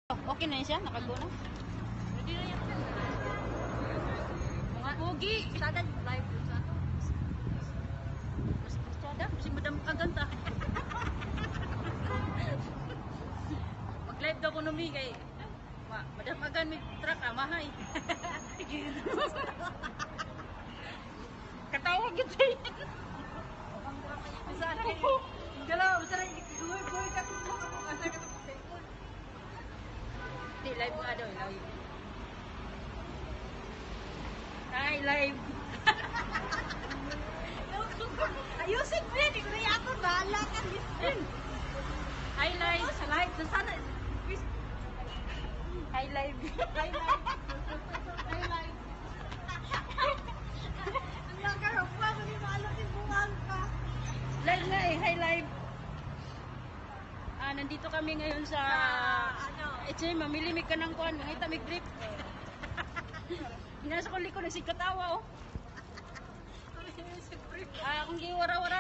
Okay na siya? Nakago na? Hindi na yan. Mga pogi. Sada live dun sa ano. Mas kutsada. Si Madam Kaganta. Mag-live daw ko numi kay Madam Agan may truck mahay. Katawag yun siya. Sana ko. Galaw, sana iguwi ka kung mga mo kasi ka sa cellphone. Di live nga daw. Live. Hi, live. Ayusin mo yan, ikaw na yato, bahala ka. Hi, live. Sa live, sana. Hi, live. Hi live. Hi live. Ang lagarap pa, kung yung maalam yung bungal ka. Live nga eh. Hi, live. Nandito kami ngayon sa Echay, mamilimig ka ng kuhan, mangita mig brief. Inasa ko liko na si Katawa oh. Kung giwara-wara